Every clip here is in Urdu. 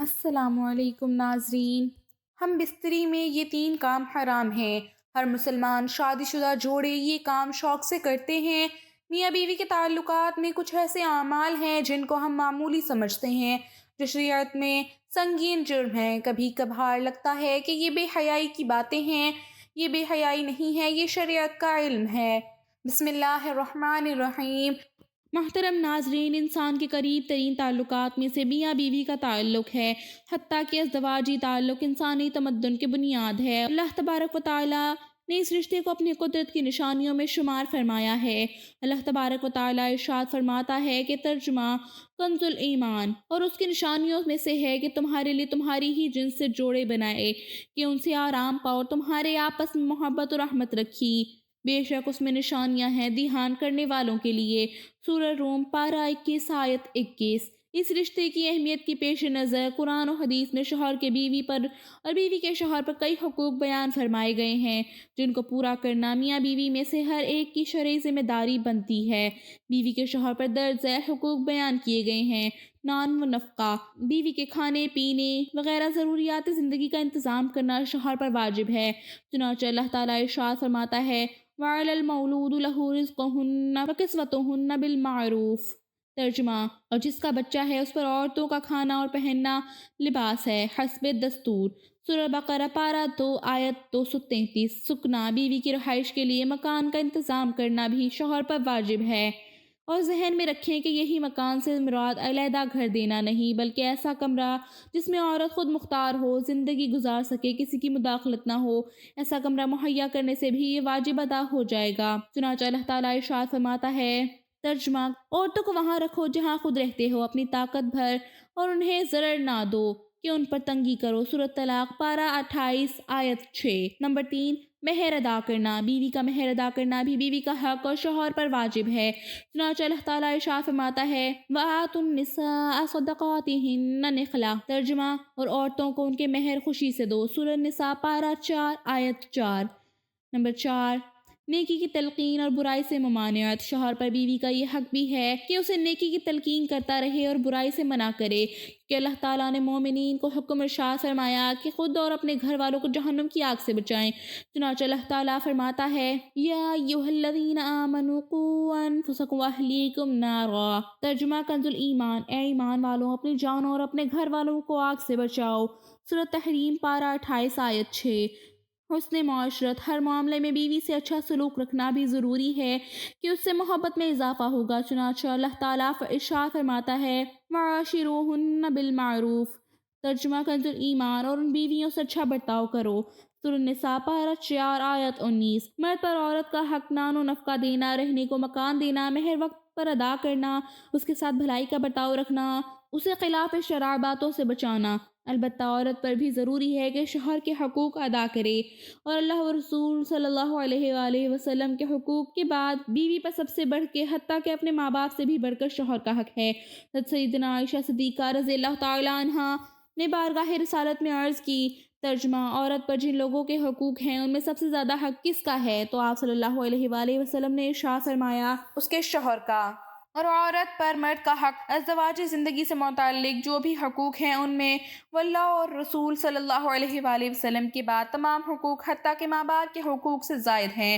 السلام علیکم ناظرین۔ ہم بستری میں یہ 3 کام حرام ہیں۔ ہر مسلمان شادی شدہ جوڑے یہ کام شوق سے کرتے ہیں۔ میاں بیوی کے تعلقات میں کچھ ایسے اعمال ہیں جن کو ہم معمولی سمجھتے ہیں جو شریعت میں سنگین جرم ہیں۔ کبھی کبھار لگتا ہے کہ یہ بے حیائی کی باتیں ہیں۔ یہ بے حیائی نہیں ہے، یہ شریعت کا علم ہے۔ بسم اللہ الرحمن الرحیم۔ محترم ناظرین، انسان کے قریب ترین تعلقات میں سے میاں بیوی کا تعلق ہے، حتیٰ کہ ازدواجی تعلق انسانی تمدن کی بنیاد ہے۔ اللہ تبارک و تعالیٰ نے اس رشتے کو اپنی قدرت کی نشانیوں میں شمار فرمایا ہے۔ اللہ تبارک و تعالیٰ ارشاد فرماتا ہے کہ ترجمہ کنز الایمان، اور اس کی نشانیوں میں سے ہے کہ تمہارے لیے تمہاری ہی جنس سے جوڑے بنائے کہ ان سے آرام پاؤ، تمہارے آپس میں محبت و رحمت رکھی۔ بے شک اس میں نشانیاں ہیں دھیان کرنے والوں کے لیے۔ سورہ روم پارہ 21 آیت 21۔ اس رشتے کی اہمیت کی پیش نظر قرآن و حدیث میں شوہر کے بیوی پر اور بیوی کے شوہر پر کئی حقوق بیان فرمائے گئے ہیں جن کو پورا کرنا میاں بیوی میں سے ہر ایک کی شرعی ذمہ داری بنتی ہے۔ بیوی کے شوہر پر درج ذیل حقوق بیان کیے گئے ہیں۔ نان و نفقہ، بیوی کے کھانے پینے وغیرہ ضروریات زندگی کا انتظام کرنا شوہر پر واجب ہے۔ چنانچہ اللہ تعالیٰ ارشاد فرماتا ہے وَعَلَى الْمَوْلُودُ لَهُ رِزْقُهُنَّ وَكِسْوَتُهُنَّ بِالْمَعْرُوفِ۔ ترجمہ، اور جس کا بچہ ہے اس پر عورتوں کا کھانا اور پہننا لباس ہے حسب دستور۔ سورہ بقرہ پارہ 2 آیت 233۔ سکنا، بیوی کی رہائش کے لیے مکان کا انتظام کرنا بھی شوہر پر واجب ہے، اور ذہن میں رکھیں کہ یہی مکان سے مراد علیحدہ گھر دینا نہیں بلکہ ایسا کمرہ جس میں عورت خود مختار ہو، زندگی گزار سکے، کسی کی مداخلت نہ ہو۔ ایسا کمرہ مہیا کرنے سے بھی یہ واجب ادا ہو جائے گا۔ چنانچہ اللہ تعالیٰ ارشاد فرماتا ہے ترجمہ، عورتوں کو وہاں رکھو جہاں خود رہتے ہو، اپنی طاقت بھر، اور انہیں ضرر نہ دو کہ ان پر تنگی کرو۔ سورۃ طلاق پارہ 28 آیت 6۔ نمبر 3، مہر ادا کرنا۔ بیوی کا مہر ادا کرنا بھی بیوی کا حق اور شوہر پر واجب ہے۔ چنانچہ اللہ تعالیٰ ارشاد فرماتا ہے وَآتُوا النِّسَاءَ صَدَقَاتِهِنَّ نِحْلَةً۔ ترجمہ، اور عورتوں کو ان کے مہر خوشی سے دو۔ سورہ نساء پارہ 4 آیت 4۔ نمبر 4، نیکی کی تلقین اور برائی سے ممانعت۔ شوہر پر بیوی کا یہ حق بھی ہے کہ اسے نیکی کی تلقین کرتا رہے اور برائی سے منع کرے، کہ اللہ تعالیٰ نے مومنین کو حکم ارشاد فرمایا کہ خود اور اپنے گھر والوں کو جہنم کی آگ سے بچائیں۔ چنانچہ اللہ تعالیٰ فرماتا ہے یا ایھا الذین آمنوا قوا انفسکم واہلیکم نارا۔ ترجمہ کنز الایمان، اے ایمان والوں، اپنی جانوں اور اپنے گھر والوں کو آگ سے بچاؤ۔ سورۃ تحریم پارہ 28 آیت 6۔ حسن معاشرت، ہر معاملے میں بیوی سے اچھا سلوک رکھنا بھی ضروری ہے کہ اس سے محبت میں اضافہ ہوگا۔ چنانچہ اللہ تعالیٰ ارشاد فرماتا ہے وَعَاشِرُوهُنَّ بِالْمَعْرُوفِ۔ ترجمہ کنز الایمان، اور ان بیویوں سے اچھا برتاؤ کرو۔ سورہ نساء پارہ 4 آیت 19۔ مرد پر عورت کا حق نان و نفقہ دینا، رہنے کو مکان دینا، مہر وقت پر ادا کرنا، اس کے ساتھ بھلائی کا برتاؤ رکھنا، اسے خلاف شرع باتوں سے بچانا۔ البتہ عورت پر بھی ضروری ہے کہ شوہر کے حقوق ادا کرے، اور اللہ و رسول صلی اللہ علیہ وآلہ وسلم کے حقوق کے بعد بیوی پر سب سے بڑھ کے، حتیٰ کہ اپنے ماں باپ سے بھی بڑھ کر شوہر کا حق ہے۔ سیدنا عائشہ صدیقہ رضی اللہ تعالیٰ عنہا نے بارگاہ رسالت میں عرض کی ترجمہ، عورت پر جن لوگوں کے حقوق ہیں ان میں سب سے زیادہ حق کس کا ہے؟ تو آپ صلی اللہ علیہ وآلہ وسلم نے ارشاد فرمایا اس کے شوہر کا۔ اور عورت پر مرد کا حق ازدواجی زندگی سے متعلق جو بھی حقوق ہیں ان میں واللہ اور رسول صلی اللہ علیہ وآلہ وسلم کے بعد تمام حقوق حتیٰ کہ ماں باپ کے حقوق سے زائد ہیں۔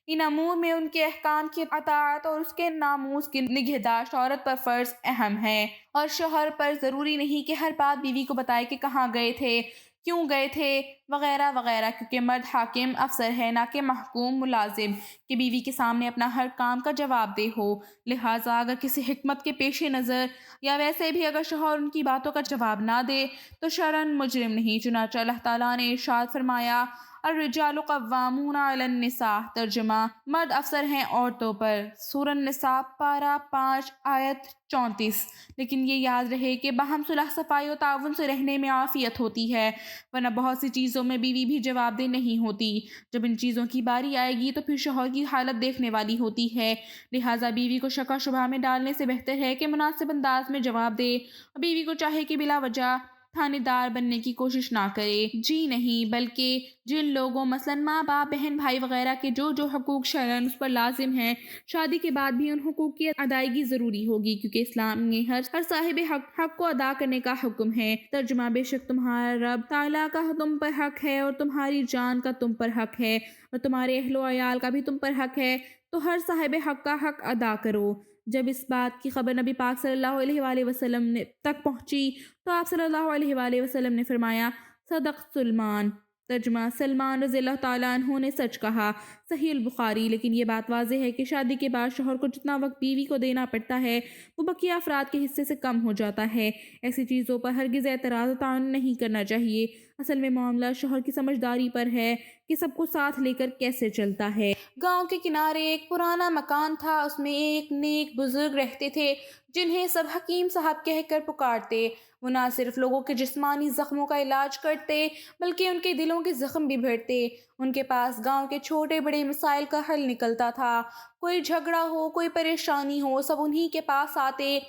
ان امور میں ان کے احکام کی اطاعت اور اس کے ناموس کی نگہداشت عورت پر فرض اہم ہے، اور شوہر پر ضروری نہیں کہ ہر بات بیوی کو بتائے کہ کہاں گئے تھے، کیوں گئے تھے، وغیرہ وغیرہ، کیونکہ مرد حاکم افسر ہے نہ کہ محکوم ملازم کہ بیوی کے سامنے اپنا ہر کام کا جواب دہ ہو۔ لہٰذا اگر کسی حکمت کے پیش نظر یا ویسے بھی اگر شوہر ان کی باتوں کا جواب نہ دے تو شرعاً مجرم نہیں۔ چنانچہ اللہ تعالیٰ نے ارشاد فرمایا الرجال قوامون علی النساء۔ ترجمہ، مرد افسر ہیں عورتوں پر۔ سورہ النساء پارہ 5 آیت 34۔ لیکن یہ یاد رہے کہ باہم صلح صفائی و تعاون سے رہنے میں عافیت ہوتی ہے، ورنہ بہت سی چیزوں میں بیوی بھی جواب دہ نہیں ہوتی۔ جب ان چیزوں کی باری آئے گی تو پھر شوہر کی حالت دیکھنے والی ہوتی ہے، لہٰذا بیوی کو شک و شبہ میں ڈالنے سے بہتر ہے کہ مناسب انداز میں جواب دے، اور بیوی کو چاہے کہ بلا وجہ تھانے دار بننے کی کوشش نہ کرے، جی نہیں، بلکہ جن لوگوں مثلاً ماں باپ، بہن بھائی وغیرہ کے جو حقوق شرعاً اس پر لازم ہیں، شادی کے بعد بھی ان حقوق کی ادائیگی ضروری ہوگی، کیونکہ اسلام میں ہر صاحب حق کو ادا کرنے کا حکم ہے۔ ترجمہ: بے شک تمہارا رب تعالیٰ کا تم پر حق ہے، اور تمہاری جان کا تم پر حق ہے، اور تمہارے اہل و عیال کا بھی تم پر حق ہے، تو ہر صاحب حق کا حق ادا کرو۔ جب اس بات کی خبر نبی پاک صلی اللہ علیہ وآلہ وسلم تک پہنچی تو آپ صلی اللہ علیہ وآلہ وسلم نے فرمایا، صدق سلمان۔ ترجمہ: سلمان رضی اللہ تعالیٰ عنہ نے سچ کہا۔ صحیح البخاری۔ لیکن یہ بات واضح ہے کہ شادی کے بعد شوہر کو جتنا وقت بیوی کو دینا پڑتا ہے وہ بقیہ افراد کے حصے سے کم ہو جاتا ہے۔ ایسی چیزوں پر ہرگز اعتراض و تعاون نہیں کرنا چاہیے۔ اصل میں معاملہ شوہر کی سمجھداری پر ہے کہ سب کو ساتھ لے کر کیسے چلتا ہے۔ گاؤں کے کنارے ایک پرانا مکان تھا، اس میں ایک نیک بزرگ رہتے تھے جنہیں سب حکیم صاحب کہہ کر پکارتے۔ وہ نہ صرف لوگوں کے جسمانی زخموں کا علاج کرتے بلکہ ان کے دلوں کے زخم بھی بھرتے۔ ان کے پاس گاؤں کے چھوٹے بڑے مسائل کا حل نکلتا تھا۔ کوئی جھگڑا ہو، کوئی پریشانی ہو، سب انہی کے پاس آتے۔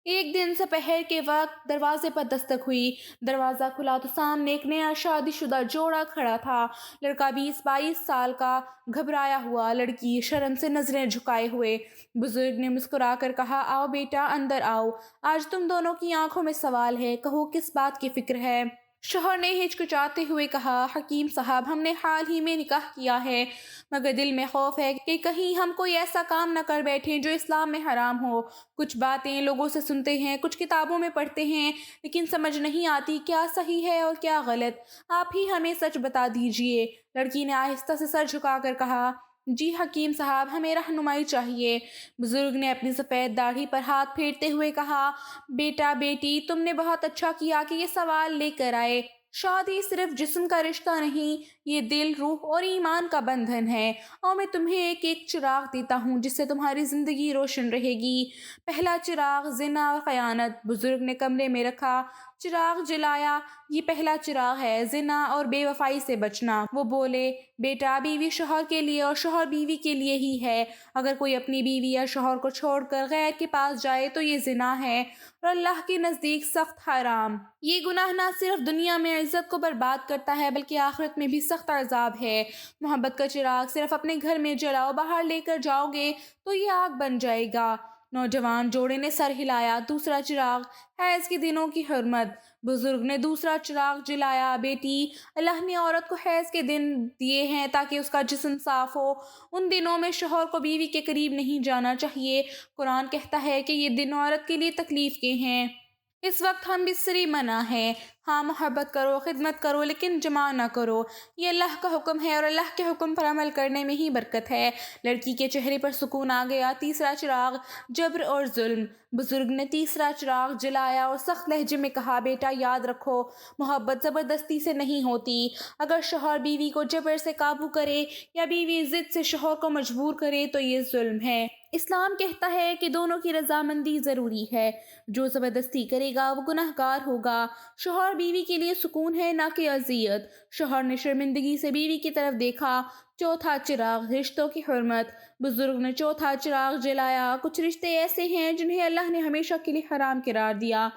ایک دن سپہر کے وقت دروازے پر دستک ہوئی۔ دروازہ کھلا تو سامنے ایک نیا شادی شدہ جوڑا کھڑا تھا۔ لڑکا 20-22 سال کا، گھبرایا ہوا، لڑکی شرم سے نظریں جھکائے ہوئے۔ بزرگ نے مسکرا کر کہا، آؤ بیٹا، اندر آؤ، آج تم دونوں کی آنکھوں میں سوال ہے، کہو کس بات کی فکر ہے؟ شوہر نے ہچکچاتے ہوئے کہا، حکیم صاحب، ہم نے حال ہی میں نکاح کیا ہے، مگر دل میں خوف ہے کہ کہیں ہم کوئی ایسا کام نہ کر بیٹھیں جو اسلام میں حرام ہو۔ کچھ باتیں لوگوں سے سنتے ہیں، کچھ کتابوں میں پڑھتے ہیں، لیکن سمجھ نہیں آتی کیا صحیح ہے اور کیا غلط۔ آپ ہی ہمیں سچ بتا دیجئے۔ لڑکی نے آہستہ سے سر جھکا کر کہا، جی حکیم صاحب، ہمیں رہنمائی چاہیے۔ بزرگ نے اپنی سفید داڑھی پر ہاتھ پھیرتے ہوئے کہا، بیٹا بیٹی، تم نے بہت اچھا کیا کہ یہ سوال لے کر آئے۔ شادی صرف جسم کا رشتہ نہیں، یہ دل، روح اور ایمان کا بندھن ہے، اور میں تمہیں ایک ایک چراغ دیتا ہوں جس سے تمہاری زندگی روشن رہے گی۔ پہلا چراغ زنا اور خیانت۔ بزرگ نے کمرے میں رکھا چراغ جلایا۔ یہ پہلا چراغ ہے، زنا اور بے وفائی سے بچنا۔ وہ بولے، بیٹا، بیوی شوہر کے لیے اور شوہر بیوی کے لیے ہی ہے۔ اگر کوئی اپنی بیوی یا شوہر کو چھوڑ کر غیر کے پاس جائے تو یہ زنا ہے اور اللہ کے نزدیک سخت حرام۔ یہ گناہ نہ صرف دنیا میں عزت کو برباد کرتا ہے بلکہ آخرت میں بھی سخت عذاب ہے۔ محبت کا چراغ صرف اپنے گھر میں جلاؤ، باہر لے کر جاؤ گے تو یہ آگ بن جائے گا۔ نوجوان جوڑے نے سر ہلایا۔ دوسرا چراغ، حیض کے دنوں کی حرمت۔ بزرگ نے دوسرا چراغ جلایا، بیٹی، اللہ نے عورت کو حیض کے دن دیے ہیں تاکہ اس کا جسم صاف ہو۔ ان دنوں میں شوہر کو بیوی کے قریب نہیں جانا چاہیے۔ قرآن کہتا ہے کہ یہ دن عورت کے لیے تکلیف کے ہیں۔ اس وقت ہم بستری منع ہے۔ ہاں، محبت کرو، خدمت کرو، لیکن جماع نہ کرو۔ یہ اللہ کا حکم ہے اور اللہ کے حکم پر عمل کرنے میں ہی برکت ہے۔ لڑکی کے چہرے پر سکون آ گیا۔ تیسرا چراغ، جبر اور ظلم۔ بزرگ نے تیسرا چراغ جلایا اور سخت لہجے میں کہا، بیٹا، یاد رکھو، محبت زبردستی سے نہیں ہوتی۔ اگر شوہر بیوی کو جبر سے قابو کرے یا بیوی ضد سے شوہر کو مجبور کرے تو یہ ظلم ہے۔ اسلام کہتا ہے کہ دونوں کی رضامندی ضروری ہے۔ جو زبردستی کرے گا وہ گناہ گار ہوگا۔ شوہر بیوی کے لیے سکون ہے، نہ کہ اذیت۔ شوہر نے شرمندگی سے بیوی کی طرف دیکھا۔ چوتھا چراغ، رشتوں کی حرمت۔ بزرگ نے چوتھا چراغ جلایا۔ کچھ رشتے ایسے ہیں جنہیں اللہ نے ہمیشہ کے لیے حرام قرار دیا۔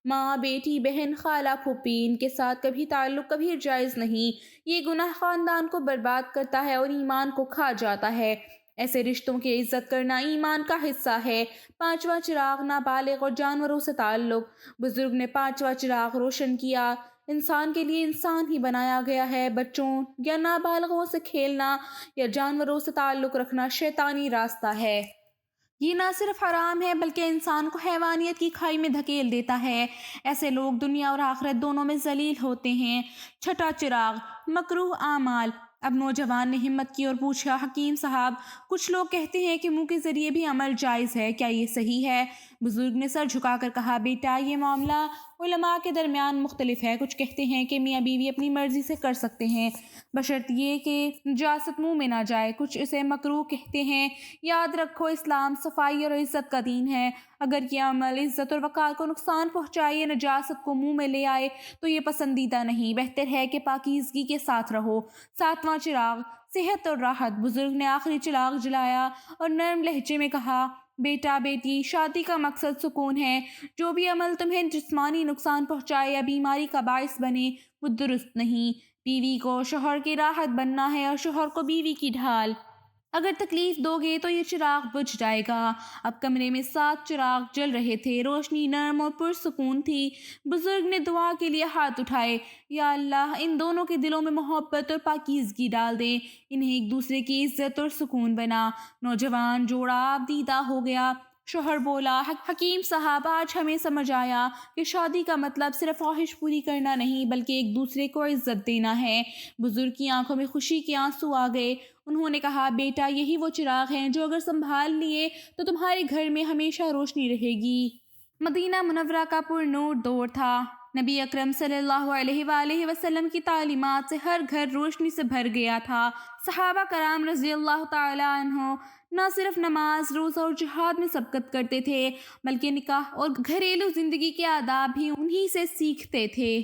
ماں، بیٹی، بہن، خالہ، پھوپھی، ان کے ساتھ کبھی تعلق کبھی جائز نہیں۔ یہ گناہ خاندان کو برباد کرتا ہے اور ایمان کو کھا جاتا ہے۔ ایسے رشتوں کی عزت کرنا ایمان کا حصہ ہے۔ پانچواں چراغ، نابالغ اور جانوروں سے تعلق۔ بزرگ نے پانچواں چراغ روشن کیا۔ انسان کے لیے انسان ہی بنایا گیا ہے۔ بچوں یا نابالغوں سے کھیلنا یا جانوروں سے تعلق رکھنا شیطانی راستہ ہے۔ یہ نہ صرف حرام ہے بلکہ انسان کو حیوانیت کی کھائی میں دھکیل دیتا ہے۔ ایسے لوگ دنیا اور آخرت دونوں میں ذلیل ہوتے ہیں۔ چھٹا چراغ، مکروہ اعمال۔ اب نوجوان نے ہمت کی اور پوچھا، حکیم صاحب، کچھ لوگ کہتے ہیں کہ منہ کے ذریعے بھی عمل جائز ہے، کیا یہ صحیح ہے؟ بزرگ نے سر جھکا کر کہا، بیٹا، یہ معاملہ علماء کے درمیان مختلف ہے۔ کچھ کہتے ہیں کہ میاں بیوی اپنی مرضی سے کر سکتے ہیں بشرط یہ کہ نجاست منہ میں نہ جائے۔ کچھ اسے مکروہ کہتے ہیں۔ یاد رکھو، اسلام صفائی اور عزت کا دین ہے۔ اگر یہ عمل عزت اور وقار کو نقصان پہنچائے یا نجاست کو منہ میں لے آئے تو یہ پسندیدہ نہیں۔ بہتر ہے کہ پاکیزگی کے ساتھ رہو۔ ساتواں چراغ، صحت اور راحت۔ بزرگ نے آخری چراغ جلایا اور نرم لہجے میں کہا، بیٹا بیٹی، شادی کا مقصد سکون ہے۔ جو بھی عمل تمہیں جسمانی نقصان پہنچائے یا بیماری کا باعث بنے وہ درست نہیں۔ بیوی کو شوہر کی راحت بننا ہے اور شوہر کو بیوی کی ڈھال۔ اگر تکلیف دو گے تو یہ چراغ بجھ جائے گا۔ اب کمرے میں 7 چراغ جل رہے تھے، روشنی نرم اور پرسکون تھی۔ بزرگ نے دعا کے لیے ہاتھ اٹھائے، یا اللہ ان دونوں کے دلوں میں محبت اور پاکیزگی ڈال دے، انہیں ایک دوسرے کی عزت اور سکون بنا۔ نوجوان جوڑا اب دیدہ ہو گیا۔ شوہر بولا، حکیم صاحب آج ہمیں سمجھ آیا کہ شادی کا مطلب صرف خواہش پوری کرنا نہیں بلکہ ایک دوسرے کو عزت دینا ہے۔ بزرگ کی آنکھوں میں خوشی کے آنسو آ گئے۔ انہوں نے کہا، بیٹا یہی وہ چراغ ہیں جو اگر سنبھال لیے تو تمہارے گھر میں ہمیشہ روشنی رہے گی۔ مدینہ منورہ کا پر نور دور تھا۔ نبی اکرم صلی اللہ علیہ وآلہ وسلم کی تعلیمات سے ہر گھر روشنی سے بھر گیا تھا۔ صحابہ کرام رضی اللہ تعالی عنہ نہ صرف نماز، روزہ اور جہاد میں سبقت کرتے تھے بلکہ نکاح اور گھریلو زندگی کے آداب بھی انہی سے سیکھتے تھے۔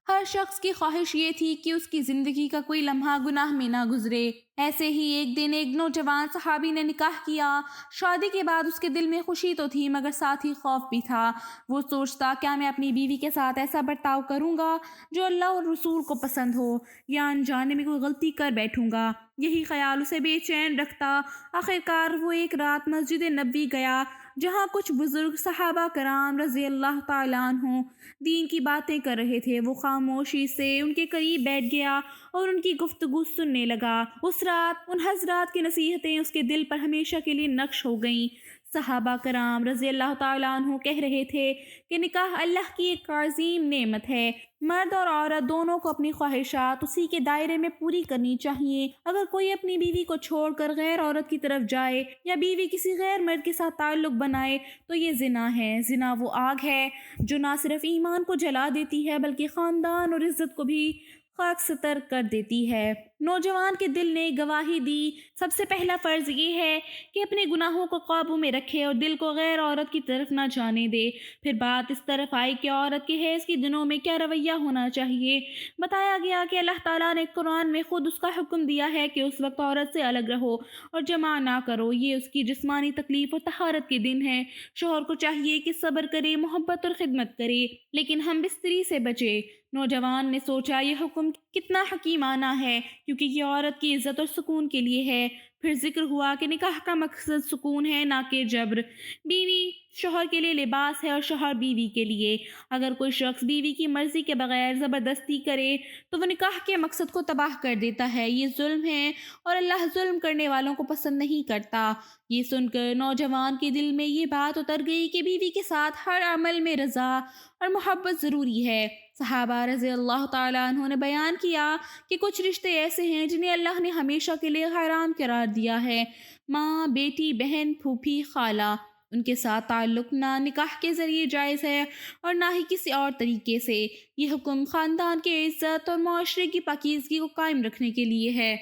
ہر شخص کی خواہش یہ تھی کہ اس کی زندگی کا کوئی لمحہ گناہ میں نہ گزرے۔ ایسے ہی ایک دن ایک نوجوان صحابی نے نکاح کیا۔ شادی کے بعد اس کے دل میں خوشی تو تھی مگر ساتھ ہی خوف بھی تھا۔ وہ سوچتا، کیا میں اپنی بیوی کے ساتھ ایسا برتاؤ کروں گا جو اللہ اور رسول کو پسند ہو، یا انجانے میں کوئی غلطی کر بیٹھوں گا؟ یہی خیال اسے بے چین رکھتا۔ آخرکار وہ ایک رات مسجد نبوی گیا جہاں کچھ بزرگ صحابہ کرام رضی اللہ تعالیٰ عنہ دین کی باتیں کر رہے تھے۔ وہ خاموشی سے ان کے قریب بیٹھ گیا اور ان کی گفتگو سننے لگا۔ اس رات ان حضرات کی نصیحتیں اس کے دل پر ہمیشہ کے لیے نقش ہو گئیں۔ صحابہ کرام رضی اللہ تعالیٰ عنہ کہہ رہے تھے کہ نکاح اللہ کی ایک عظیم نعمت ہے۔ مرد اور عورت دونوں کو اپنی خواہشات اسی کے دائرے میں پوری کرنی چاہیے۔ اگر کوئی اپنی بیوی کو چھوڑ کر غیر عورت کی طرف جائے یا بیوی کسی غیر مرد کے ساتھ تعلق بنائے تو یہ زنا ہے۔ زنا وہ آگ ہے جو نہ صرف ایمان کو جلا دیتی ہے بلکہ خاندان اور عزت کو بھی خاک ستر کر دیتی ہے۔ نوجوان کے دل نے گواہی دی، سب سے پہلا فرض یہ ہے کہ اپنے گناہوں کو قابو میں رکھے اور دل کو غیر عورت کی طرف نہ جانے دے۔ پھر بات اس طرف آئی کہ عورت کے حیض کے دنوں میں کیا رویہ ہونا چاہیے۔ بتایا گیا کہ اللہ تعالیٰ نے قرآن میں خود اس کا حکم دیا ہے کہ اس وقت عورت سے الگ رہو اور جماع نہ کرو، یہ اس کی جسمانی تکلیف اور طہارت کے دن ہے۔ شوہر کو چاہیے کہ صبر کرے، محبت اور خدمت کرے، لیکن ہم بستری سے بچے۔ نوجوان نے سوچا، یہ حکم کتنا حکیمانہ ہے کیونکہ یہ عورت کی عزت اور سکون کے لیے ہے۔ پھر ذکر ہوا کہ نکاح کا مقصد سکون ہے نہ کہ جبر۔ بیوی شوہر کے لیے لباس ہے اور شوہر بیوی کے لیے۔ اگر کوئی شخص بیوی کی مرضی کے بغیر زبردستی کرے تو وہ نکاح کے مقصد کو تباہ کر دیتا ہے۔ یہ ظلم ہے اور اللہ ظلم کرنے والوں کو پسند نہیں کرتا۔ یہ سن کر نوجوان کے دل میں یہ بات اتر گئی کہ بیوی کے ساتھ ہر عمل میں رضا اور محبت ضروری ہے۔ صحابہ رضی اللہ تعالیٰ عنہ نے بیان کیا کہ کچھ رشتے ایسے ہیں جنہیں اللہ نے ہمیشہ کے لیے حرام قرار دیا ہے۔ ماں، بیٹی، بہن، پھوپھی، خالہ، ان کے ساتھ تعلق نہ نکاح کے ذریعے جائز ہے اور نہ ہی کسی اور طریقے سے۔ یہ حکم خاندان کی عزت اور معاشرے کی پاکیزگی کو قائم رکھنے کے لیے ہے۔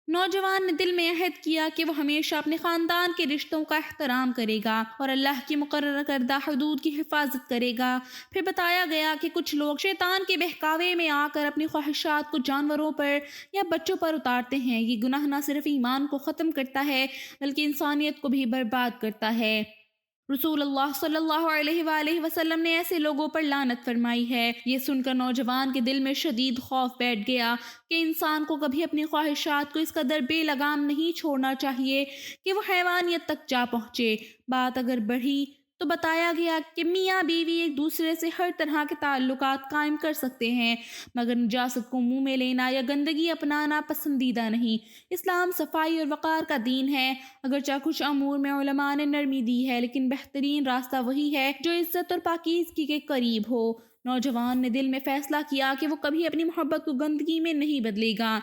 نوجوان نے دل میں عہد کیا کہ وہ ہمیشہ اپنے خاندان کے رشتوں کا احترام کرے گا اور اللہ کی مقرر کردہ حدود کی حفاظت کرے گا۔ پھر بتایا گیا کہ کچھ لوگ شیطان کے بہکاوے میں آ کر اپنی خواہشات کو جانوروں پر یا بچوں پر اتارتے ہیں۔ یہ گناہ نہ صرف ایمان کو ختم کرتا ہے بلکہ انسانیت کو بھی برباد کرتا ہے۔ رسول اللہ صلی اللہ علیہ وآلہ وسلم نے ایسے لوگوں پر لعنت فرمائی ہے۔ یہ سن کر نوجوان کے دل میں شدید خوف بیٹھ گیا کہ انسان کو کبھی اپنی خواہشات کو اس قدر بے لگام نہیں چھوڑنا چاہیے کہ وہ حیوانیت تک جا پہنچے۔ بات اگر بڑھی تو بتایا گیا کہ میاں بیوی ایک دوسرے سے ہر طرح کے تعلقات قائم کر سکتے ہیں مگر نجاست کو منہ میں لینا یا گندگی اپنانا پسندیدہ نہیں۔ اسلام صفائی اور وقار کا دین ہے۔ اگرچہ کچھ امور میں علماء نے نرمی دی ہے لیکن بہترین راستہ وہی ہے جو عزت اور پاکیزگی کے قریب ہو۔ نوجوان نے دل میں فیصلہ کیا کہ وہ کبھی اپنی محبت کو گندگی میں نہیں بدلے گا۔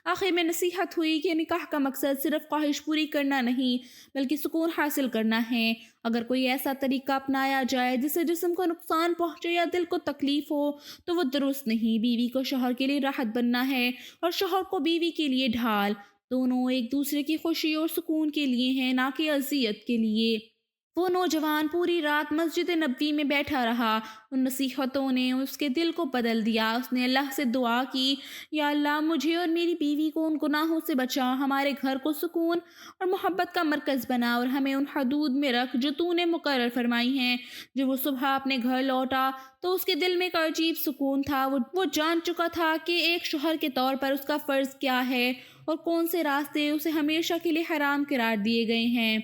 آخر میں نصیحت ہوئی کہ نکاح کا مقصد صرف خواہش پوری کرنا نہیں بلکہ سکون حاصل کرنا ہے۔ اگر کوئی ایسا طریقہ اپنایا جائے جس سے جسم کو نقصان پہنچے یا دل کو تکلیف ہو تو وہ درست نہیں۔ بیوی کو شوہر کے لیے راحت بننا ہے اور شوہر کو بیوی کے لیے ڈھال۔ دونوں ایک دوسرے کی خوشی اور سکون کے لیے ہیں نہ کہ اذیت کے لیے۔ وہ نوجوان پوری رات مسجد نبوی میں بیٹھا رہا۔ ان نصیحتوں نے اس کے دل کو بدل دیا۔ اس نے اللہ سے دعا کی، یا اللہ مجھے اور میری بیوی کو ان گناہوں سے بچا، ہمارے گھر کو سکون اور محبت کا مرکز بنا، اور ہمیں ان حدود میں رکھ جو تو نے مقرر فرمائی ہیں۔ جب وہ صبح اپنے گھر لوٹا تو اس کے دل میں ایک عجیب سکون تھا۔ وہ جان چکا تھا کہ ایک شوہر کے طور پر اس کا فرض کیا ہے اور کون سے راستے اسے ہمیشہ کے لیے حرام قرار دیے گئے ہیں۔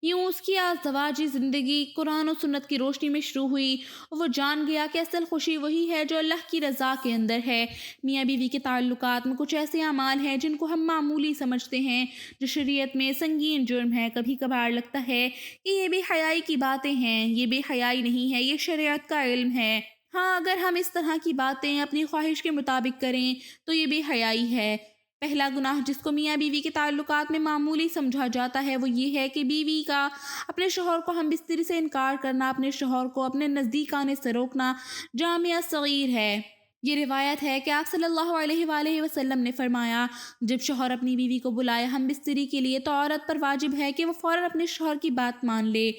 یوں اس کی ازدواجی زندگی قرآن و سنت کی روشنی میں شروع ہوئی، اور وہ جان گیا کہ اصل خوشی وہی ہے جو اللہ کی رضا کے اندر ہے۔ میاں بیوی کے تعلقات میں کچھ ایسے اعمال ہیں جن کو ہم معمولی سمجھتے ہیں، جو شریعت میں سنگین جرم ہے۔ کبھی کبھار لگتا ہے کہ یہ بے حیائی کی باتیں ہیں۔ یہ بے حیائی نہیں ہے، یہ شریعت کا علم ہے۔ ہاں، اگر ہم اس طرح کی باتیں اپنی خواہش کے مطابق کریں تو یہ بے حیائی ہے۔ پہلا گناہ جس کو میاں بیوی کے تعلقات میں معمولی سمجھا جاتا ہے وہ یہ ہے کہ بیوی کا اپنے شوہر کو ہم بستری سے انکار کرنا، اپنے شوہر کو اپنے نزدیک آنے سے روکنا جامع صغیر ہے۔ یہ روایت ہے کہ آپ صلی اللہ علیہ وآلہ وسلم نے فرمایا، جب شوہر اپنی بیوی کو بلائے ہم بستری کے لیے تو عورت پر واجب ہے کہ وہ فوراً اپنے شوہر کی بات مان لے،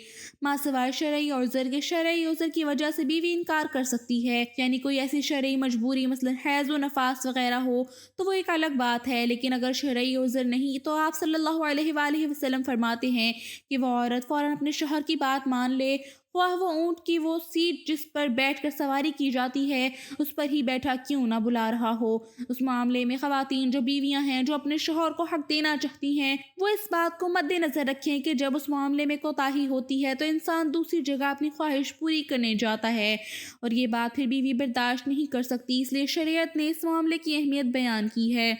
ماں سوائے شرعی عذر کے۔ شرعی عذر کی وجہ سے بیوی انکار کر سکتی ہے، یعنی کوئی ایسی شرعی مجبوری مثلا حیض و نفاس وغیرہ ہو تو وہ ایک الگ بات ہے، لیکن اگر شرعی عذر نہیں تو آپ صلی اللہ علیہ وآلہ وسلم فرماتے ہیں کہ وہ عورت فوراً اپنے شوہر کی بات مان لے، خواہ وہ اونٹ کی وہ سیٹ جس پر بیٹھ کر سواری کی جاتی ہے اس پر ہی بیٹھا کیوں نہ بلا رہا ہو۔ اس معاملے میں خواتین جو بیویاں ہیں جو اپنے شوہر کو حق دینا چاہتی ہیں وہ اس بات کو مد نظر رکھیں کہ جب اس معاملے میں کوتاہی ہوتی ہے تو انسان دوسری جگہ اپنی خواہش پوری کرنے جاتا ہے، اور یہ بات پھر بیوی برداشت نہیں کر سکتی، اس لیے شریعت نے اس معاملے کی اہمیت بیان کی ہے۔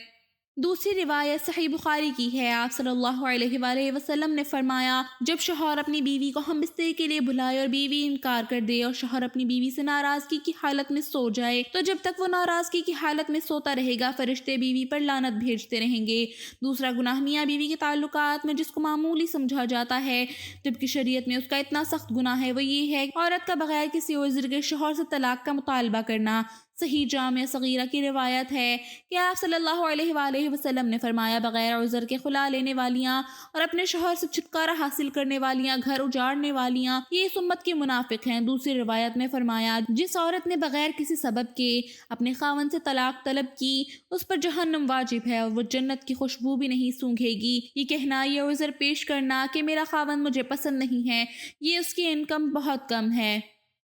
دوسری روایت صحیح بخاری کی ہے۔ آپ صلی اللہ علیہ وآلہ وسلم نے فرمایا، جب شوہر اپنی بیوی کو ہم بستری کے لیے بلائے اور بیوی انکار کر دے، اور شوہر اپنی بیوی سے ناراضگی کی حالت میں سو جائے، تو جب تک وہ ناراضگی کی حالت میں سوتا رہے گا فرشتے بیوی پر لعنت بھیجتے رہیں گے۔ دوسرا گناہ میاں بیوی کے تعلقات میں جس کو معمولی سمجھا جاتا ہے جبکہ شریعت میں اس کا اتنا سخت گناہ ہے وہ یہ ہے کہ عورت کا بغیر کسی عذر کے شوہر سے طلاق کا مطالبہ کرنا۔ صحیح جامع صغیرہ کی روایت ہے کہ آپ صلی اللہ علیہ وآلہ وسلم نے فرمایا، بغیر عذر کے خلا لینے والیاں اور اپنے شوہر سے چھٹکارا حاصل کرنے والیاں، گھر اجاڑنے والیاں، یہ اس امت کی منافق ہیں۔ دوسری روایت میں فرمایا، جس عورت نے بغیر کسی سبب کے اپنے خاوند سے طلاق طلب کی اس پر جہنم واجب ہے، اور وہ جنت کی خوشبو بھی نہیں سونگھے گی۔ یہ کہنا، یہ عذر پیش کرنا کہ میرا خاوند مجھے پسند نہیں ہے، یہ اس کی انکم بہت کم ہے،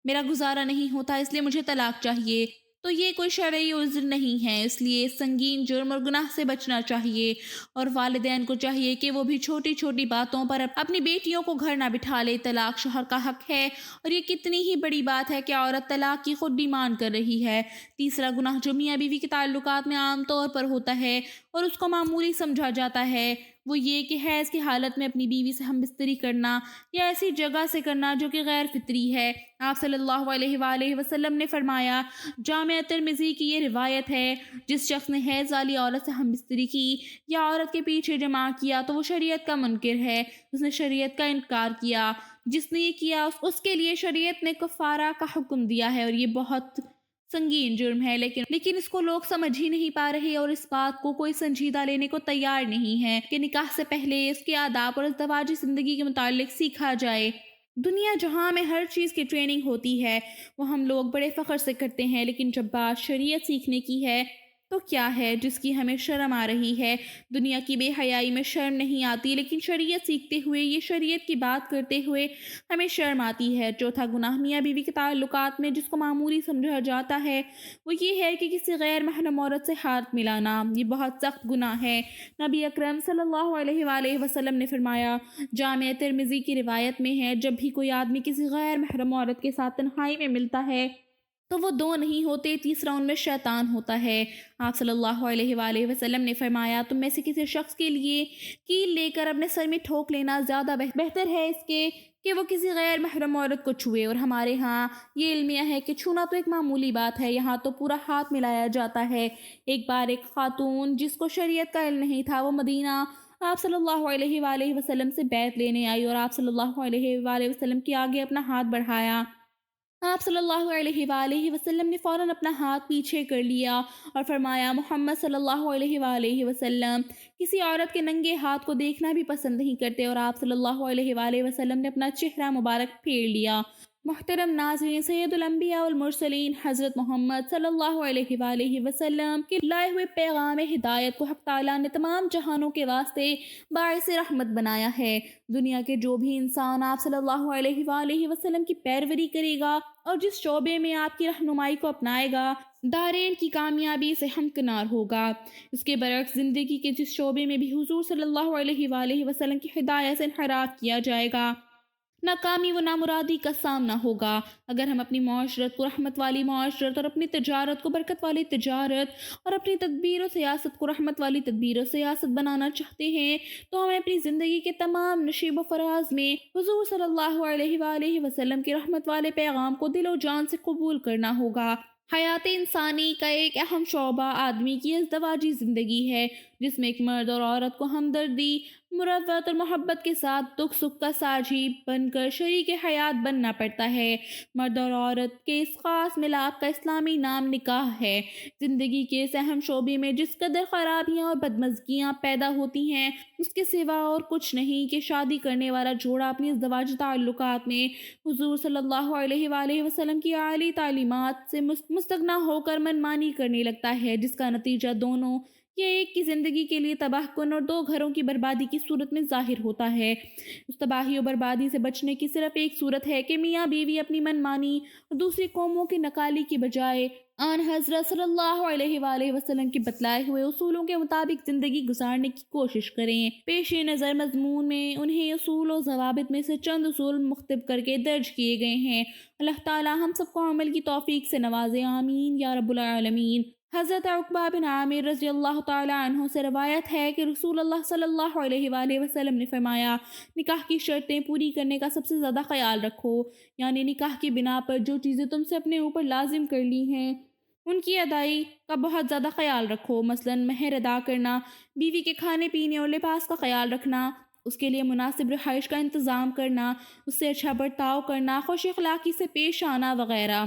میرا گزارا نہیں ہوتا اس لیے مجھے طلاق چاہیے، تو یہ کوئی شرعی عذر نہیں ہے۔ اس لیے سنگین جرم اور گناہ سے بچنا چاہیے، اور والدین کو چاہیے کہ وہ بھی چھوٹی چھوٹی باتوں پر اپنی بیٹیوں کو گھر نہ بٹھا لے۔ طلاق شوہر کا حق ہے، اور یہ کتنی ہی بڑی بات ہے کہ عورت طلاق کی خود ڈیمانڈ کر رہی ہے۔ تیسرا گناہ جو میاں بیوی کے تعلقات میں عام طور پر ہوتا ہے اور اس کو معمولی سمجھا جاتا ہے وہ یہ کہ حیض کی حالت میں اپنی بیوی سے ہم بستری کرنا یا ایسی جگہ سے کرنا جو کہ غیر فطری ہے۔ آپ صلی اللہ علیہ وآلہ وسلم نے فرمایا، جامع ترمذی کی یہ روایت ہے، جس شخص نے حیض والی عورت سے ہم بستری کی یا عورت کے پیچھے جماع کیا تو وہ شریعت کا منکر ہے، اس نے شریعت کا انکار کیا۔ جس نے یہ کیا اس کے لیے شریعت نے کفارہ کا حکم دیا ہے، اور یہ بہت سنگین جرم ہے، لیکن اس کو لوگ سمجھ ہی نہیں پا رہے، اور اس بات کو کوئی سنجیدہ لینے کو تیار نہیں ہے کہ نکاح سے پہلے اس کے آداب اور ازدواجی زندگی کے متعلق سیکھا جائے۔ دنیا جہاں میں ہر چیز کی ٹریننگ ہوتی ہے وہ ہم لوگ بڑے فخر سے کرتے ہیں، لیکن جب بات شریعت سیکھنے کی ہے تو کیا ہے جس کی ہمیں شرم آ رہی ہے۔ دنیا کی بے حیائی میں شرم نہیں آتی، لیکن شریعت سیکھتے ہوئے، یہ شریعت کی بات کرتے ہوئے ہمیں شرم آتی ہے۔ چوتھا گناہ میاں بیوی کے تعلقات میں جس کو معمولی سمجھا جاتا ہے وہ یہ ہے کہ کسی غیر محرم عورت سے ہاتھ ملانا۔ یہ بہت سخت گناہ ہے۔ نبی اکرم صلی اللہ علیہ وآلہ وسلم نے فرمایا، جامع ترمذی کی روایت میں ہے، جب بھی کوئی آدمی کسی غیر محرم عورت کے ساتھ تنہائی میں ملتا ہے تو وہ دو نہیں ہوتے، تیسرا ان میں شیطان ہوتا ہے۔ آپ صلی اللہ علیہ وآلہ وسلم نے فرمایا، تم میں سے کسی شخص کے لیے کیل لے کر اپنے سر میں ٹھوک لینا زیادہ بہتر ہے اس کے کہ وہ کسی غیر محرم عورت کو چھوئے، اور ہمارے ہاں یہ علمیہ ہے کہ چھونا تو ایک معمولی بات ہے، یہاں تو پورا ہاتھ ملایا جاتا ہے۔ ایک بار ایک خاتون جس کو شریعت کا علم نہیں تھا وہ مدینہ آپ صلی اللہ علیہ وآلہ وسلم سے بیعت لینے آئی، اور آپ صلی اللہ علیہ وآلہ وسلم کے آگے اپنا ہاتھ بڑھایا۔ آپ صلی اللہ علیہ وآلہ وسلم نے فوراً اپنا ہاتھ پیچھے کر لیا اور فرمایا، محمد صلی اللہ علیہ وآلہ وسلم کسی عورت کے ننگے ہاتھ کو دیکھنا بھی پسند نہیں کرتے، اور آپ صلی اللہ علیہ وآلہ وسلم نے اپنا چہرہ مبارک پھیر لیا۔ محترم ناظرین، سید الانبیاء والمرسلین حضرت محمد صلی اللہ علیہ وآلہ وسلم کے لائے ہوئے پیغام ہدایت کو حق تعالیٰ نے تمام جہانوں کے واسطے باعث رحمت بنایا ہے۔ دنیا کے جو بھی انسان آپ صلی اللہ علیہ وآلہ وسلم کی پیروری کرے گا اور جس شعبے میں آپ کی رہنمائی کو اپنائے گا، دارین کی کامیابی سے ہمکنار ہوگا۔ اس کے برعکس زندگی کے جس شعبے میں بھی حضور صلی اللہ علیہ وآلہ وسلم کی ہدایت سے انحراف کیا جائے گا، ناکامی و نامرادی کا سامنا ہوگا۔ اگر ہم اپنی معاشرت کو رحمت والی معاشرت اور اپنی تجارت کو برکت والی تجارت اور اپنی تدبیر و سیاست کو رحمت والی تدبیر و سیاست بنانا چاہتے ہیں تو ہمیں اپنی زندگی کے تمام نشیب و فراز میں حضور صلی اللہ علیہ وآلہ وسلم کے رحمت والے پیغام کو دل و جان سے قبول کرنا ہوگا۔ حیات انسانی کا ایک اہم شعبہ آدمی کی ازدواجی زندگی ہے، جس میں ایک مرد اور عورت کو ہمدردی، مروت اور محبت کے ساتھ دکھ سکھ کا ساجھی بن کر شریک حیات بننا پڑتا ہے۔ مرد اور عورت کے اس خاص ملاپ کا اسلامی نام نکاح ہے۔ زندگی کے اس اہم شعبے میں جس قدر خرابیاں اور بدمزگیاں پیدا ہوتی ہیں، اس کے سوا اور کچھ نہیں کہ شادی کرنے والا جوڑا اپنی ازدواجی تعلقات میں حضور صلی اللہ علیہ وآلہ وسلم کی اعلی تعلیمات سے مستغنا ہو کر منمانی کرنے لگتا ہے، جس کا نتیجہ دونوں یہ ایک کی زندگی کے لیے تباہ کن اور دو گھروں کی بربادی کی صورت میں ظاہر ہوتا ہے۔ اس تباہی و بربادی سے بچنے کی صرف ایک صورت ہے کہ میاں بیوی اپنی منمانی اور دوسری قوموں کی نکالی کی بجائے آن حضرت صلی اللہ علیہ وآلہ وسلم کے بتلائے ہوئے اصولوں کے مطابق زندگی گزارنے کی کوشش کریں۔ پیش نظر مضمون میں انہیں اصول و ضوابط میں سے چند اصول منتخب کر کے درج کیے گئے ہیں۔ اللہ تعالی ہم سب کو عمل کی توفیق سے نوازے، آمین یا رب العالمین۔ حضرت عقبہ بن عامر رضی اللہ تعالی عنہ سے روایت ہے کہ رسول اللہ صلی اللہ علیہ وآلہ وسلم نے فرمایا، نکاح کی شرطیں پوری کرنے کا سب سے زیادہ خیال رکھو، یعنی نکاح کی بنا پر جو چیزیں تم سے اپنے اوپر لازم کر لی ہیں ان کی ادائی کا بہت زیادہ خیال رکھو، مثلا مہر ادا کرنا، بیوی کے کھانے پینے اور لباس کا خیال رکھنا، اس کے لیے مناسب رہائش کا انتظام کرنا، اس سے اچھا برتاؤ کرنا، خوش اخلاقی سے پیش آنا وغیرہ۔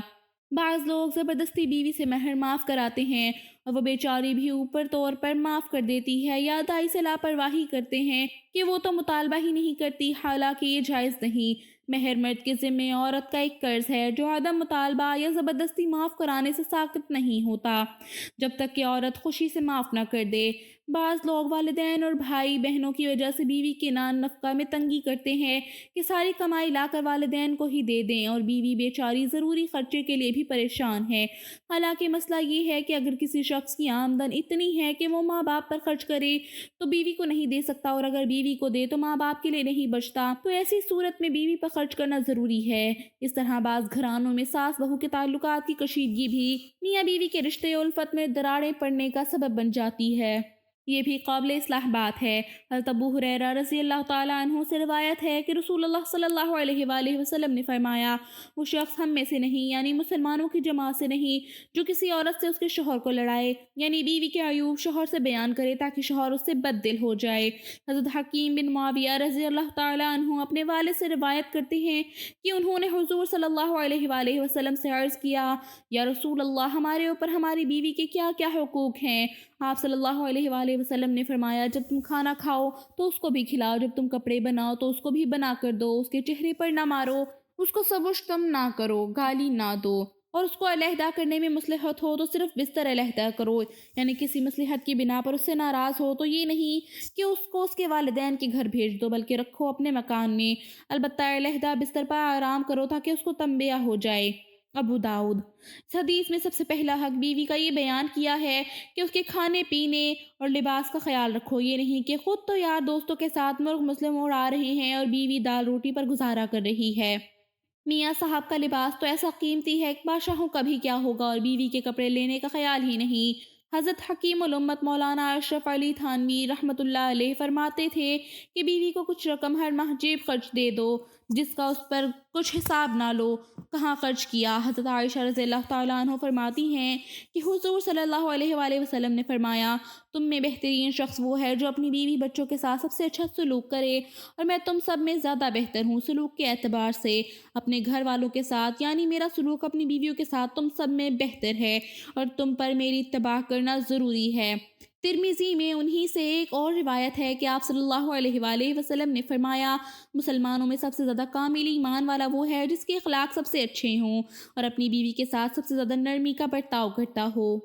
بعض لوگ زبردستی بیوی سے مہر معاف کراتے ہیں اور وہ بیچاری بھی اوپر طور پر معاف کر دیتی ہے یا ادائی سے لاپرواہی کرتے ہیں کہ وہ تو مطالبہ ہی نہیں کرتی، حالانکہ یہ جائز نہیں۔ مہر مرد کے ذمے عورت کا ایک قرض ہے جو عدم مطالبہ یا زبردستی معاف کرانے سے ساقط نہیں ہوتا، جب تک کہ عورت خوشی سے معاف نہ کر دے۔ بعض لوگ والدین اور بھائی بہنوں کی وجہ سے بیوی کے نان نفقہ میں تنگی کرتے ہیں کہ ساری کمائی لا کر والدین کو ہی دے دیں، اور بیوی بیچاری ضروری خرچے کے لیے بھی پریشان ہے۔ حالانکہ مسئلہ یہ ہے کہ اگر کسی شخص کی آمدن اتنی ہے کہ وہ ماں باپ پر خرچ کرے تو بیوی کو نہیں دے سکتا، اور اگر بیوی کو دے تو ماں باپ کے لیے نہیں بچتا، تو ایسی صورت میں بیوی پر خرچ کرنا ضروری ہے۔ اس طرح بعض گھرانوں میں ساس بہو کے تعلقات کی کشیدگی بھی میاں بیوی کے رشتے الفت میں دراڑیں پڑنے کا سبب بن جاتی ہے۔ یہ بھی قابل اصلاح بات ہے۔ حضرت ابو ہریرہ رضی اللہ تعالیٰ عنہ سے روایت ہے کہ رسول اللہ صلی اللہ علیہ وآلہ وسلم نے فرمایا، وہ شخص ہم میں سے نہیں، یعنی مسلمانوں کی جماعت سے نہیں، جو کسی عورت سے اس کے شوہر کو لڑائے، یعنی بیوی کے عیوب شوہر سے بیان کرے تاکہ شوہر اس سے بد دل ہو جائے۔ حضرت حکیم بن معاویہ رضی اللہ تعالیٰ عنہ اپنے والد سے روایت کرتے ہیں کہ انہوں نے حضور صلی اللہ علیہ وآلہ وسلم سے عرض کیا، یا رسول اللہ، ہمارے اوپر ہماری بیوی کے کیا کیا حقوق ہیں؟ آپ صلی اللہ علیہ وآلہ وسلم نے فرمایا، جب تم کھانا کھاؤ تو اس کو بھی کھلاؤ، جب تم کپڑے بناؤ تو اس کو بھی بنا کر دو، اس کے چہرے پر نہ مارو، اس کو سبشتم نہ کرو، گالی نہ دو، اور اس کو علیحدہ کرنے میں مصلحت ہو تو صرف بستر علیحدہ کرو، یعنی کسی مصلحت کی بنا پر اس سے ناراض ہو تو یہ نہیں کہ اس کو اس کے والدین کے گھر بھیج دو، بلکہ رکھو اپنے مکان میں، البتہ علیحدہ بستر پر آرام کرو تاکہ اس کو تنبیہ ہو جائے۔ ابو داؤد۔ اس حدیث میں سب سے پہلا حق بیوی کا یہ بیان کیا ہے کہ اس کے کھانے پینے اور لباس کا خیال رکھو، یہ نہیں کہ خود تو یار دوستوں کے ساتھ مرغ مسلم اڑا رہے ہیں اور بیوی دال روٹی پر گزارا کر رہی ہے۔ میاں صاحب کا لباس تو ایسا قیمتی ہے کہ بادشاہوں کا بھی کیا ہوگا، اور بیوی کے کپڑے لینے کا خیال ہی نہیں۔ حضرت حکیم الامت مولانا اشرف علی تھانوی رحمۃ اللہ علیہ فرماتے تھے کہ بیوی کو کچھ رقم ہر ماہ جیب خرچ دے دو، جس کا اس پر کچھ حساب نہ لو، کہاں خرچ کیا۔ حضرت عائشہ رضی اللہ تعالیٰ عنہ فرماتی ہیں کہ حضور صلی اللہ علیہ وآلہ وسلم نے فرمایا، تم میں بہترین شخص وہ ہے جو اپنی بیوی بچوں کے ساتھ سب سے اچھا سلوک کرے، اور میں تم سب میں زیادہ بہتر ہوں سلوک کے اعتبار سے اپنے گھر والوں کے ساتھ، یعنی میرا سلوک اپنی بیویوں کے ساتھ تم سب میں بہتر ہے، اور تم پر میری اتباع کرنا ضروری ہے۔ ترمذی میں انہی سے ایک اور روایت ہے کہ آپ صلی اللہ علیہ وآلہ وسلم نے فرمایا، مسلمانوں میں سب سے زیادہ کامل ایمان والا وہ ہے جس کے اخلاق سب سے اچھے ہوں اور اپنی بیوی کے ساتھ سب سے زیادہ نرمی کا برتاؤ کرتا ہو۔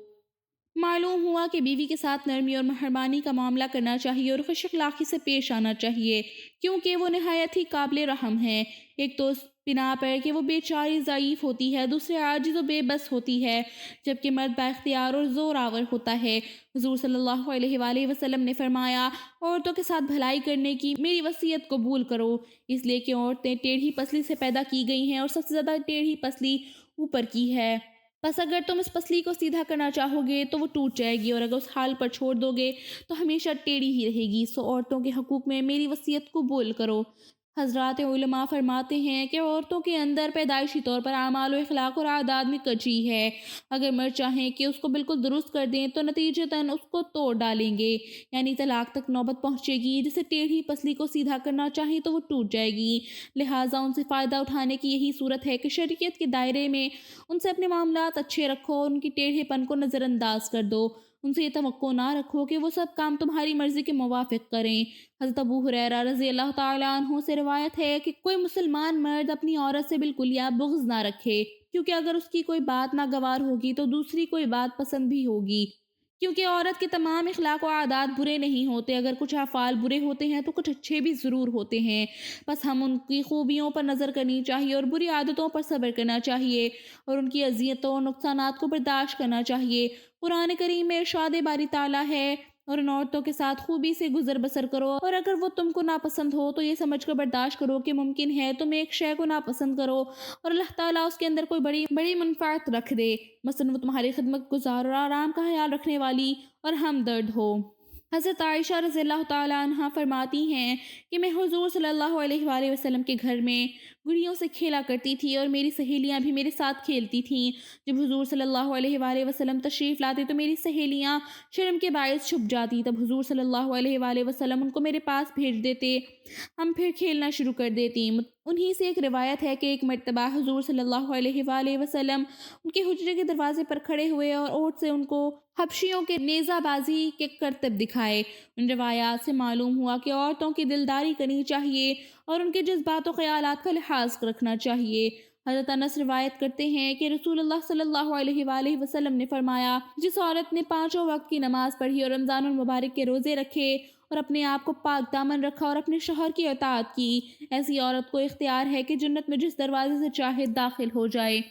معلوم ہوا کہ بیوی کے ساتھ نرمی اور مہربانی کا معاملہ کرنا چاہیے اور خوش اخلاقی سے پیش آنا چاہیے، کیونکہ وہ نہایت ہی قابل رحم ہے۔ ایک تو اس بنا پر کہ وہ بیچاری ضعیف ہوتی ہے، دوسرے عاجز و بے بس ہوتی ہے، جبکہ مرد با اختیار اور زور آور ہوتا ہے۔ حضور صلی اللہ علیہ وآلہ وسلم نے فرمایا، عورتوں کے ساتھ بھلائی کرنے کی میری وصیت قبول کرو، اس لیے کہ عورتیں ٹیڑھی پسلی سے پیدا کی گئی ہیں اور سب سے زیادہ ٹیڑھی پسلی اوپر کی ہے۔ بس اگر تم اس پسلی کو سیدھا کرنا چاہو گے تو وہ ٹوٹ جائے گی، اور اگر اس حال پر چھوڑ دو گے تو ہمیشہ ٹیڑھی ہی رہے گی۔ سو عورتوں کے حقوق میں میری وصیت قبول کرو۔ حضرات علماء فرماتے ہیں کہ عورتوں کے اندر پیدائشی طور پر اعمال و اخلاق اور عادات میں کجی ہے۔ اگر مرد چاہیں کہ اس کو بالکل درست کر دیں تو نتیجتاً اس کو توڑ ڈالیں گے، یعنی طلاق تک نوبت پہنچے گی۔ جسے ٹیڑھی پسلی کو سیدھا کرنا چاہیں تو وہ ٹوٹ جائے گی، لہٰذا ان سے فائدہ اٹھانے کی یہی صورت ہے کہ شریعت کے دائرے میں ان سے اپنے معاملات اچھے رکھو اور ان کی ٹیڑھے پن کو نظر انداز کر دو۔ ان سے یہ توقع نہ رکھو کہ وہ سب کام تمہاری مرضی کے موافق کریں۔ حضرت ابو ہریرہ رضی اللہ تعالیٰ عنہ سے روایت ہے کہ کوئی مسلمان مرد اپنی عورت سے بالکل یا بغض نہ رکھے، کیونکہ اگر اس کی کوئی بات ناگوار ہوگی تو دوسری کوئی بات پسند بھی ہوگی، کیونکہ عورت کے تمام اخلاق و عادات برے نہیں ہوتے، اگر کچھ افعال برے ہوتے ہیں تو کچھ اچھے بھی ضرور ہوتے ہیں۔ بس ہم ان کی خوبیوں پر نظر کرنی چاہیے اور بری عادتوں پر صبر کرنا چاہیے اور ان کی اذیتوں اور نقصانات کو برداشت کرنا چاہیے۔ قرآن کریم میں ارشاد باری تعالیٰ ہے، اور ان عورتوں کے ساتھ خوبی سے گزر بسر کرو، اور اگر وہ تم کو ناپسند ہو تو یہ سمجھ کر برداشت کرو کہ ممکن ہے تم ایک شے کو ناپسند کرو اور اللہ تعالیٰ اس کے اندر کوئی بڑی منفعت رکھ دے، مثلا وہ تمہاری خدمت گزار اور آرام کا خیال رکھنے والی اور ہمدرد ہو۔ حضرت عائشہ رضی اللہ تعالیٰ عنہ فرماتی ہیں کہ میں حضور صلی اللہ علیہ وآلہ وسلم کے گھر میں گڑیوں سے کھیلا کرتی تھی اور میری سہیلیاں بھی میرے ساتھ کھیلتی تھیں۔ جب حضور صلی اللہ علیہ وآلہ وسلم تشریف لاتے تو میری سہیلیاں شرم کے باعث چھپ جاتی، تب حضور صلی اللہ علیہ وآلہ وسلم ان کو میرے پاس بھیج دیتے، ہم پھر کھیلنا شروع کر دیتی۔ انہی سے ایک روایت ہے کہ ایک مرتبہ حضور صلی اللہ علیہ وآلہ وسلم ان کے حجرے کے دروازے پر کھڑے ہوئے اور اونٹ سے ان کو حبشیوں کے نیزہ بازی کے کرتب دکھائے۔ ان روایات سے معلوم ہوا کہ عورتوں کی دلداری کرنی چاہیے اور ان کے جذبات و خیالات کا لحاظ رکھنا چاہیے۔ حضرت انس روایت کرتے ہیں کہ رسول اللہ صلی اللہ علیہ وآلہ وسلم نے فرمایا، جس عورت نے 5 وقت کی نماز پڑھی اور رمضان المبارک کے روزے رکھے اور اپنے آپ کو پاک دامن رکھا اور اپنے شوہر کی اطاعت کی، ایسی عورت کو اختیار ہے کہ جنت میں جس دروازے سے چاہے داخل ہو جائے۔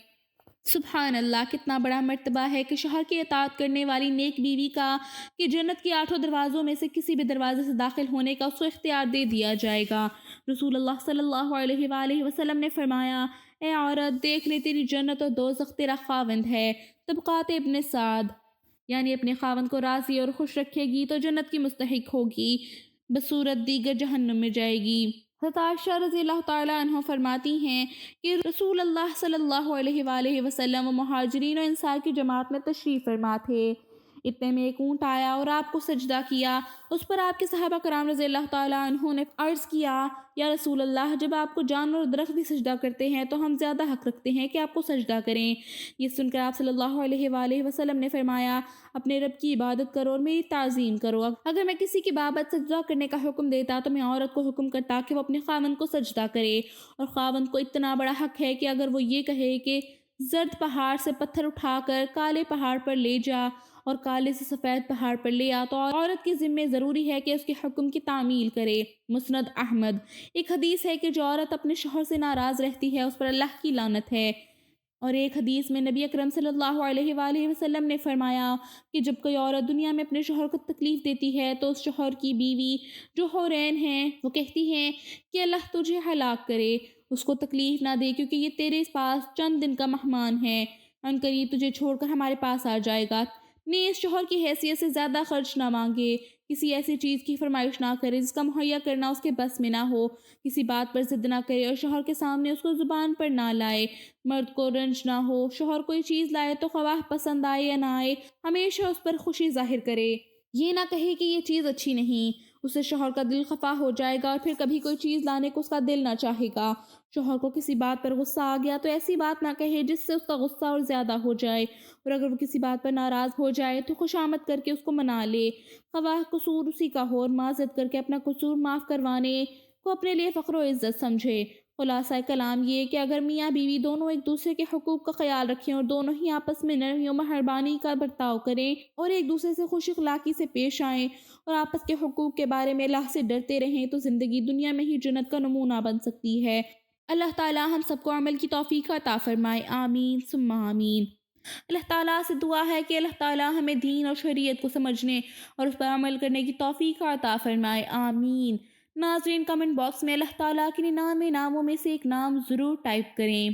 سبحان اللہ، کتنا بڑا مرتبہ ہے کہ شوہر کی اطاعت کرنے والی نیک بیوی کا کہ جنت کے 8 دروازوں میں سے کسی بھی دروازے سے داخل ہونے کا اس کو اختیار دے دیا جائے گا۔ رسول اللہ صلی اللہ علیہ وآلہ وسلم نے فرمایا، اے عورت، دیکھ لے تیری جنت اور دوزخ تیرا خاوند ہے۔ طبقات ابن سعد، یعنی اپنے خاوند کو راضی اور خوش رکھے گی تو جنت کی مستحق ہوگی، بصورت دیگر جہنم میں جائے گی۔ حضرت عائشہ رضی اللہ تعالیٰ عنہ فرماتی ہیں کہ رسول اللہ صلی اللہ علیہ وآلہ وسلم و مہاجرین و انصار کی جماعت میں تشریف فرما تھے، اتنے میں ایک اونٹ آیا اور آپ کو سجدہ کیا۔ اس پر آپ کے صحابہ کرام رضی اللہ تعالیٰ عنہ نے عرض کیا، یا رسول اللہ، جب آپ کو جانور اور درخت بھی سجدہ کرتے ہیں تو ہم زیادہ حق رکھتے ہیں کہ آپ کو سجدہ کریں۔ یہ سن کر آپ صلی اللہ علیہ وآلہ وسلم نے فرمایا، اپنے رب کی عبادت کرو اور میری تعظیم کرو۔ اگر میں کسی کی بابت سجدہ کرنے کا حکم دیتا تو میں عورت کو حکم کرتا کہ وہ اپنے خاوند کو سجدہ کرے، اور خاوند کو اتنا بڑا حق ہے کہ اگر وہ یہ کہے کہ زرد پہاڑ سے پتھر اٹھا کر کالے پہاڑ پر لے جا اور کالے سے سفید پہاڑ پر لے آ، تو عورت کے ذمہ ضروری ہے کہ اس کے حکم کی تعمیل کرے۔ مسند احمد۔ ایک حدیث ہے کہ جو عورت اپنے شوہر سے ناراض رہتی ہے اس پر اللہ کی لعنت ہے، اور ایک حدیث میں نبی اکرم صلی اللہ علیہ وآلہ وسلم نے فرمایا کہ جب کوئی عورت دنیا میں اپنے شوہر کو تکلیف دیتی ہے تو اس شوہر کی بیوی جو حورین ہیں وہ کہتی ہیں کہ اللہ تجھے ہلاک کرے، اس کو تکلیف نہ دے، کیونکہ یہ تیرے پاس چند دن کا مہمان ہے، ان قریب تجھے چھوڑ کر ہمارے پاس آ جائے گا۔ نیز شوہر کی حیثیت سے زیادہ خرچ نہ مانگے، کسی ایسی چیز کی فرمائش نہ کرے جس کا مہیا کرنا اس کے بس میں نہ ہو، کسی بات پر ضد نہ کرے اور شوہر کے سامنے اس کو زبان پر نہ لائے۔ مرد کو رنج نہ ہو، شوہر کوئی چیز لائے تو خواہ پسند آئے یا نہ آئے، ہمیشہ اس پر خوشی ظاہر کرے۔ یہ نہ کہے کہ یہ چیز اچھی نہیں، اس سے شوہر کا دل خفا ہو جائے گا اور پھر کبھی کوئی چیز لانے کو اس کا دل نہ چاہے گا۔ شوہر کو کسی بات پر غصہ آ گیا تو ایسی بات نہ کہے جس سے اس کا غصہ اور زیادہ ہو جائے، اور اگر وہ کسی بات پر ناراض ہو جائے تو خوشامد کر کے اس کو منا لے، خواہ قصور اسی کا ہو، اور معذرت کر کے اپنا قصور معاف کروانے کو اپنے لیے فخر و عزت سمجھے۔ خلاصہ کلام یہ کہ اگر میاں بیوی دونوں ایک دوسرے کے حقوق کا خیال رکھیں اور دونوں ہی آپس میں نرمی و مہربانی کا برتاؤ کریں اور ایک دوسرے سے خوش اخلاقی سے پیش آئیں اور آپس کے حقوق کے بارے میں اللہ سے ڈرتے رہیں تو زندگی دنیا میں ہی جنت کا نمونہ بن سکتی ہے۔ اللہ تعالیٰ ہم سب کو عمل کی توفیق عطا فرمائے، آمین ثم آمین۔ اللہ تعالیٰ سے دعا ہے کہ اللہ تعالیٰ ہمیں دین اور شریعت کو سمجھنے اور اس پر عمل کرنے کی توفیق عطا فرمائے، آمین۔ ناظرین، کمنٹ باکس میں اللہ تعالیٰ کے 99 ناموں میں سے ایک نام ضرور ٹائپ کریں۔